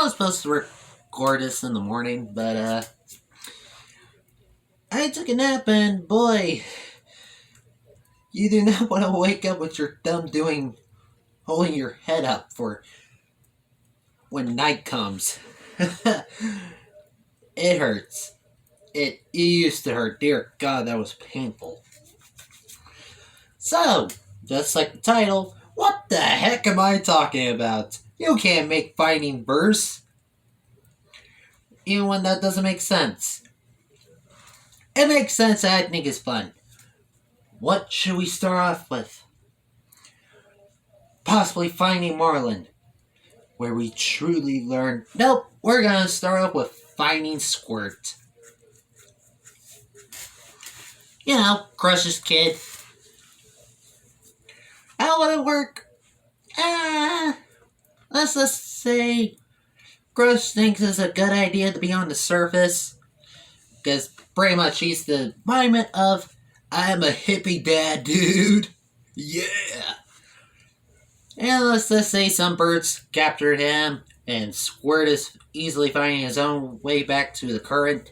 I was supposed to record this in the morning, but I took a nap and boy, you do not want to wake up with your thumb holding your head up for when night comes. It hurts. It used to hurt. Dear God, that was painful. So, just like the title, what the heck am I talking about? You can't make finding verse, even when that doesn't make sense. It makes sense, I think it's fun. What should we start off with? Possibly Finding Marlin, where we truly learn. Nope, we're gonna start off with Finding Squirt. You know, Crush's kid. How would it work? Let's just say Crush thinks it's a good idea to be on the surface. Because pretty much he's the embodiment of, I'm a hippie dad, dude. Yeah. And let's just say some birds captured him, and Squirt is easily finding his own way back to the current.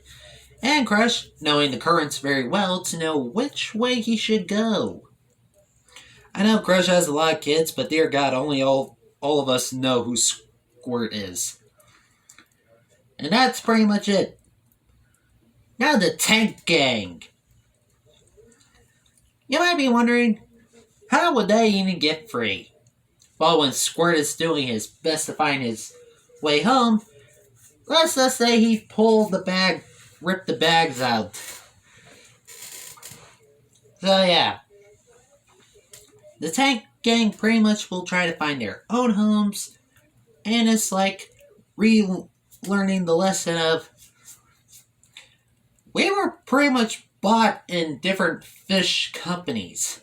And Crush, knowing the currents very well, to know which way he should go. I know Crush has a lot of kids, but dear God, only all of us know who Squirt is. And that's pretty much it. Now the Tank Gang. You might be wondering, how would they even get free? Well, when Squirt is doing his best to find his way home, let's just say he pulled the bag, ripped the bags out. So yeah. The Tank Gang pretty much will try to find their own homes, and it's like relearning the lesson of, we were pretty much bought in different fish companies.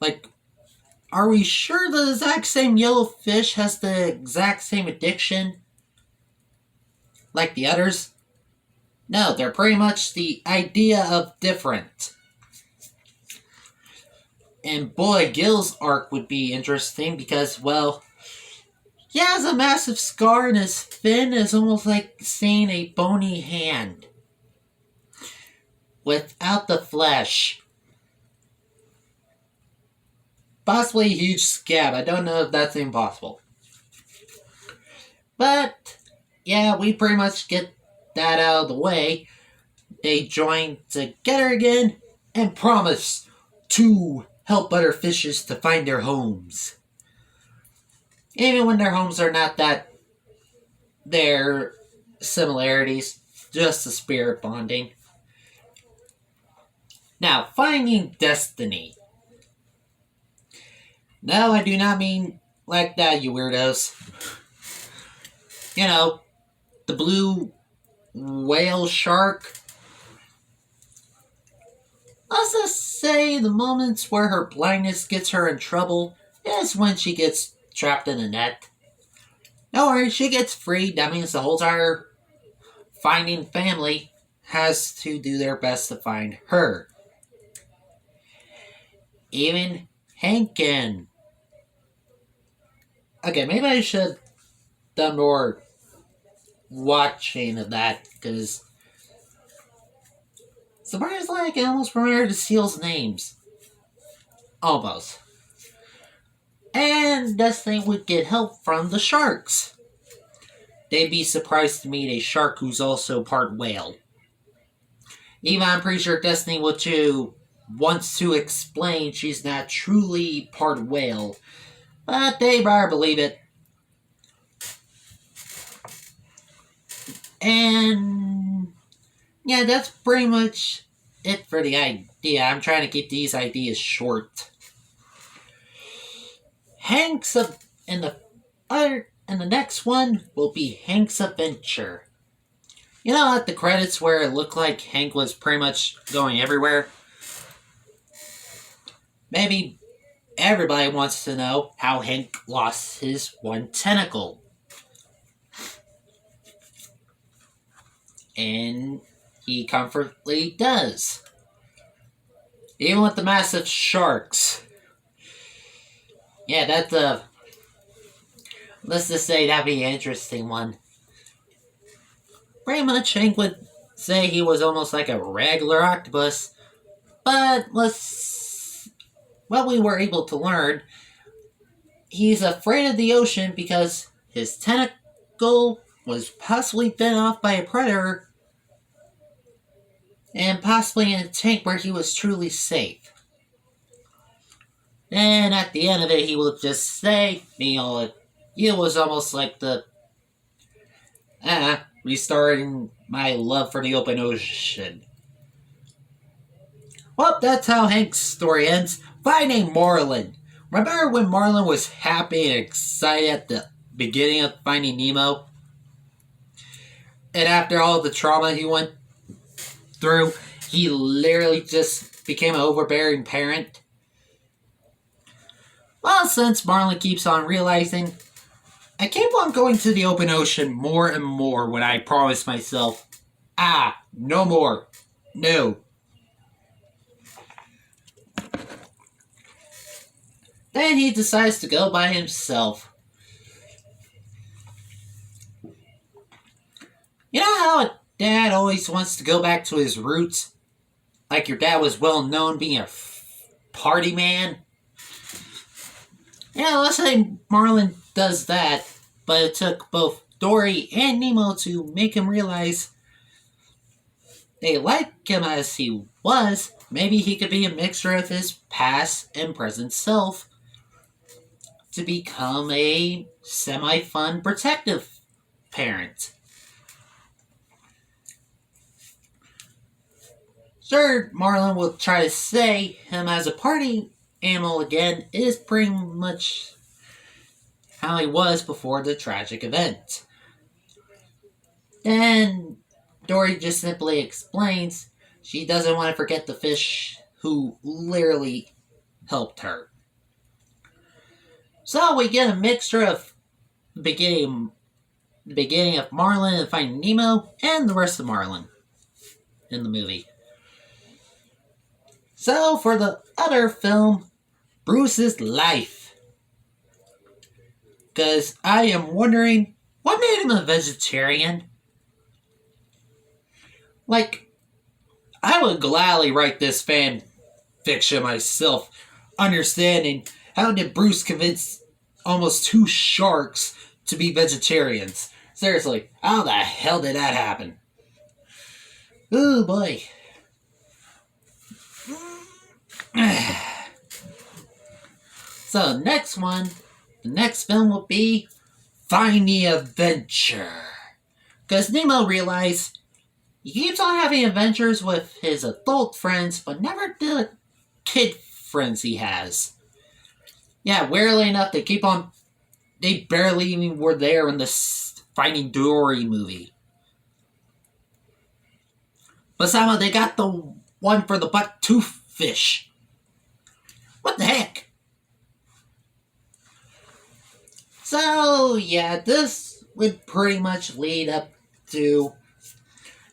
Like, are we sure the exact same yellow fish has the exact same addiction like the others? No, they're pretty much the idea of different. And boy, Gil's arc would be interesting because, well, he has a massive scar in his fin. It's almost like seeing a bony hand without the flesh. Possibly a huge scab. I don't know if that's impossible. But, yeah, we pretty much get that out of the way. They join together again and promise to help other fishes to find their homes. Even when their homes are not that, their similarities, just the spirit bonding. Now, Finding Destiny. No, I do not mean like that, you weirdos. You know, the blue whale shark. Let's just say the moments where her blindness gets her in trouble is when she gets trapped in a net. Don't worry, she gets freed. That means the whole entire Finding family has to do their best to find her. Even Hankin. Okay, maybe I should have done more watching of that, because surprisingly I can almost remember the seals' names. Almost. And Destiny would get help from the sharks. They'd be surprised to meet a shark who's also part whale. Even I'm pretty sure Destiny would too wants to explain she's not truly part whale, but they better believe it. And yeah, that's pretty much it for the idea. I'm trying to keep these ideas short. And the next one will be Hank's Adventure. You know, at the credits where it looked like Hank was pretty much going everywhere? Maybe everybody wants to know how Hank lost his one tentacle. And he comfortably does. Even with the massive sharks. Yeah, that's Let's just say that'd be an interesting one. Pretty much Hank would say he was almost like a regular octopus, but what we were able to learn, he's afraid of the ocean because his tentacle was possibly bitten off by a predator and possibly in a tank where he was truly safe. And at the end of it, he will just say, it was almost like the restarting my love for the open ocean. Well, that's how Hank's story ends. Finding Marlin. Remember when Marlin was happy and excited at the beginning of Finding Nemo? And after all the trauma he went through, he literally just became an overbearing parent? Well, since Marlin keeps on realizing, I keep on going to the open ocean more and more when I promise myself, no more. No. Then he decides to go by himself. You know how a dad always wants to go back to his roots? Like your dad was well known being a party man? Yeah, let's say Marlin does that, but it took both Dory and Nemo to make him realize they like him as he was. Maybe he could be a mixture of his past and present self to become a semi-fun protective parent. Sure, Marlin will try to say him as a party animal again is pretty much how he was before the tragic event. Then Dory just simply explains she doesn't want to forget the fish who literally helped her. So we get a mixture of the beginning of Marlin and Finding Nemo and the rest of Marlin in the movie. So for the other film, Bruce's life. Because I am wondering, what made him a vegetarian? Like, I would gladly write this fan fiction myself, understanding how did Bruce convince almost 2 sharks to be vegetarians? Seriously, how the hell did that happen? Oh boy. So the next film will be Find the Adventure. Because Nemo realized he keeps on having adventures with his adult friends, but never the kid friends he has. Yeah, weirdly enough, they barely even were there in the Finding Dory movie. But somehow they got the one for the buck-tooth fish. What the heck? So, yeah, this would pretty much lead up to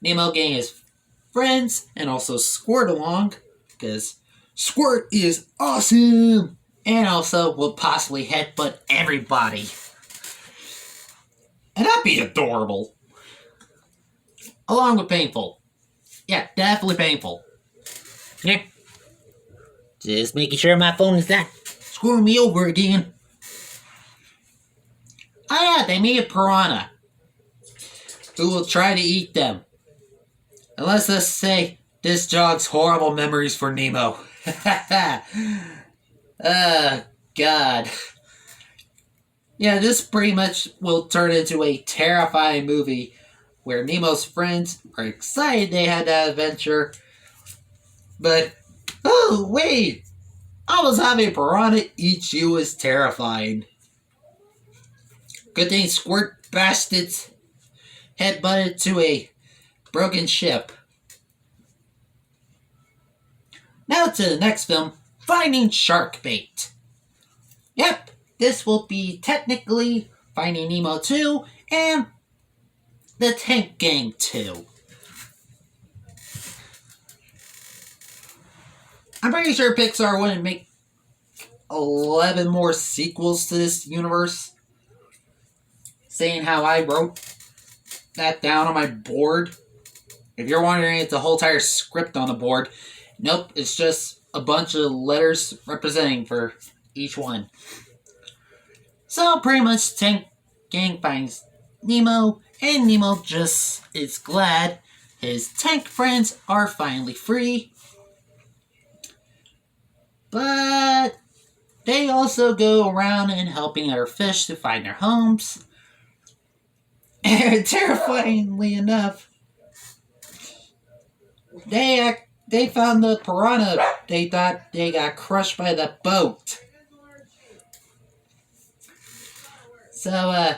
Nemo getting his friends and also Squirt along, because Squirt is awesome! And also will possibly headbutt everybody. And that'd be adorable. Along with painful. Yeah, definitely painful. Yeah. Just making sure my phone is not screwing me over again. Oh yeah, they made a piranha who will try to eat them. And let's just say this jogs horrible memories for Nemo. God. Yeah, this pretty much will turn into a terrifying movie where Nemo's friends are excited they had that adventure. But, oh wait! Almost having a piranha eat you is terrifying. Good thing Squirt bashed its head butted to a broken ship. Now to the next film, Finding Sharkbait. Yep, this will be technically Finding Nemo 2 and The Tank Gang 2. I'm pretty sure Pixar wouldn't make 11 more sequels to this universe. seeing how I wrote that down on my board. If you're wondering, it's a whole entire script on the board. Nope, it's just a bunch of letters representing for each one. So pretty much Tank Gang finds Nemo, and Nemo just is glad his tank friends are finally free. But they also go around and helping other fish to find their homes. And terrifyingly enough, they found the piranha. They thought they got crushed by the boat. So,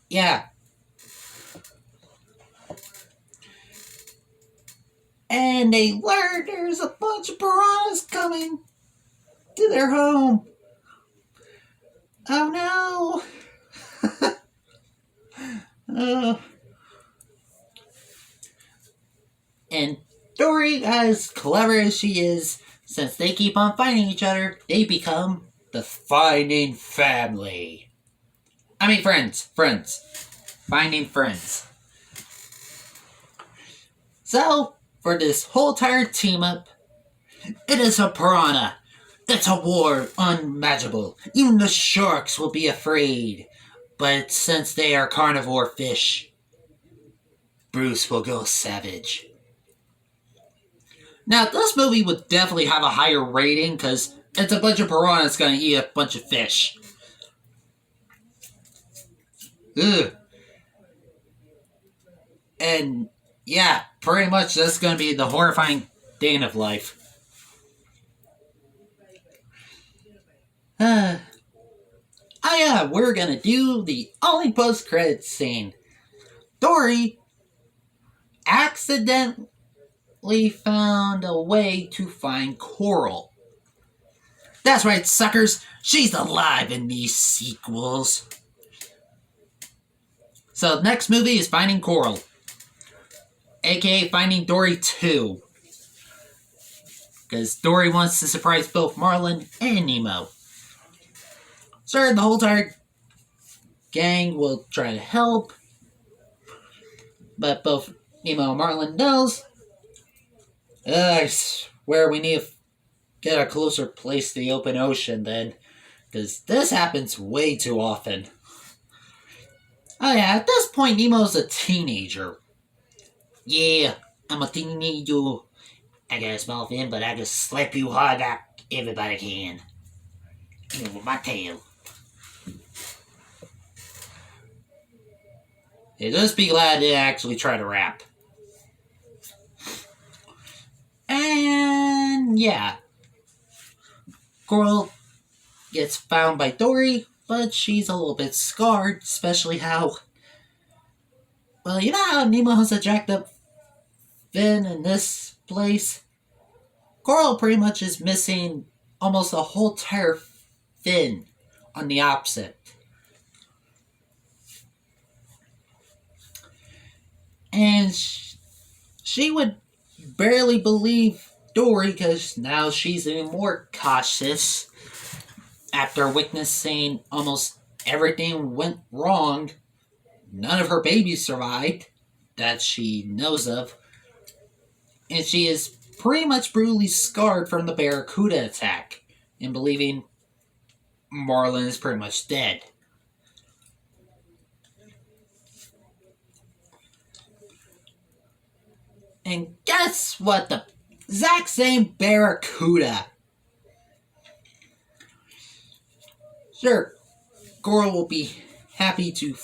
yeah. And they learned there's a bunch of piranhas coming to their home. Oh no. And Dory, as clever as she is, since they keep on fighting each other, they become the Finding Family. I mean friends. Finding friends. So, for this whole entire team up, it is a piranha. It's a war unmatchable. Even the sharks will be afraid. But since they are carnivore fish, Bruce will go savage. Now, this movie would definitely have a higher rating because it's a bunch of piranhas going to eat a bunch of fish. Ugh. And yeah, pretty much that's going to be the horrifying day of life. Oh yeah, we're going to do the only post-credits scene. Dory accidentally found a way to find Coral. That's right, suckers. She's alive in these sequels. So, the next movie is Finding Coral, aka Finding Dory 2. Because Dory wants to surprise both Marlin and Nemo. Sure, the whole entire gang will try to help, but both Nemo and Marlin knows I swear we need to get a closer place to the open ocean then, because this happens way too often. Oh yeah, at this point Nemo's a teenager. Yeah, I'm a teenager. I got a small fin, but I just slap you hard like everybody can. Even with my tail. Yeah, just be glad I didn't actually try to rap. And yeah. Coral gets found by Dory, but she's a little bit scarred, especially how... Well, you know how Nemo has a jacked up fin in this place? Coral pretty much is missing almost a whole entire fin on the opposite. And she would barely believe Dory because now she's even more cautious after witnessing almost everything went wrong. None of her babies survived that she knows of. And she is pretty much brutally scarred from the Barracuda attack and believing Marlin is pretty much dead. And guess what? The exact same Barracuda. Sure, Coral will be happy to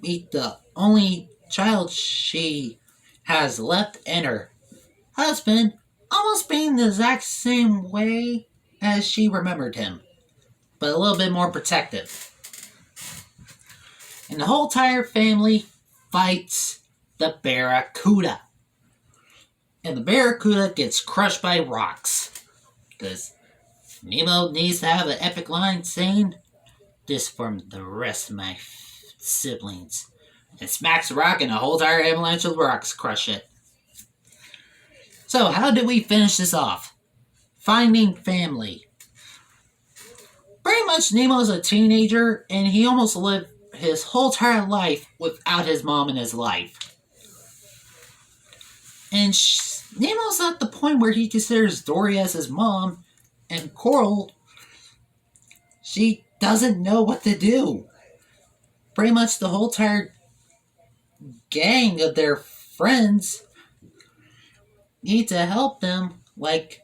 meet the only child she has left and her husband almost being the exact same way as she remembered him, but a little bit more protective. And the whole entire family fights the Barracuda. And the Barracuda gets crushed by rocks. Because Nemo needs to have an epic line saying, "This from the rest of my siblings." And smacks the rock and a whole entire avalanche of rocks crush it. So how did we finish this off? Finding family. Pretty much Nemo's a teenager and he almost lived his whole entire life without his mom in his life. And Nemo's at the point where he considers Dory as his mom, and Coral, she doesn't know what to do. Pretty much the whole entire gang of their friends need to help them. Like,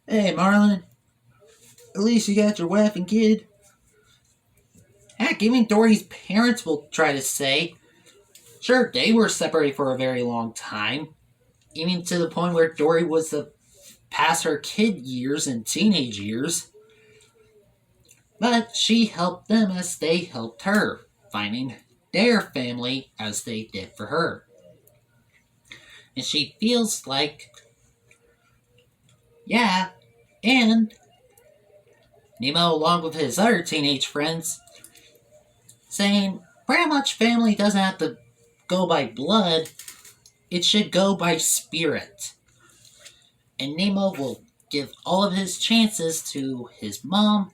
hey, Marlin, at least you got your wife and kid. Heck, even Dory's parents will try to say. Sure, they were separated for a very long time. Even to the point where Dory was past her kid years and teenage years. But she helped them as they helped her, finding their family as they did for her. And she feels like, yeah, and Nemo, along with his other teenage friends, saying pretty much family doesn't have to go by blood, it should go by spirit. And Nemo will give all of his chances to his mom,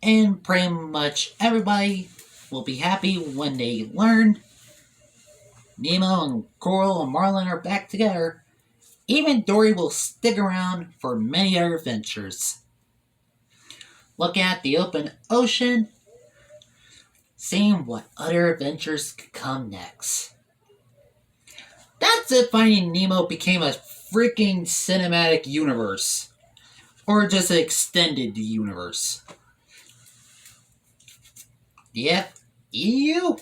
and pretty much everybody will be happy when they learn Nemo and Coral and Marlin are back together. Even Dory will stick around for many other adventures. Looking at the open ocean, seeing what other adventures could come next. That's it. Finding Nemo became a freaking cinematic universe. Or just an extended universe. Yeah, EU?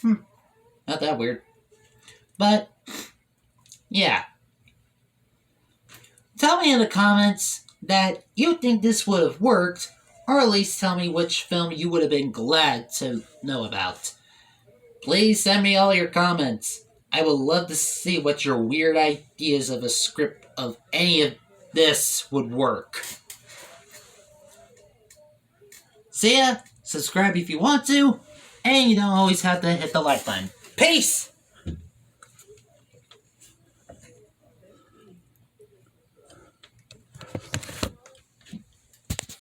Not that weird. But, yeah. Tell me in the comments that you think this would have worked, or at least tell me which film you would have been glad to know about. Please send me all your comments. I would love to see what your weird ideas of a script of any of this would work. See ya, subscribe if you want to, and you don't always have to hit the like button. Peace!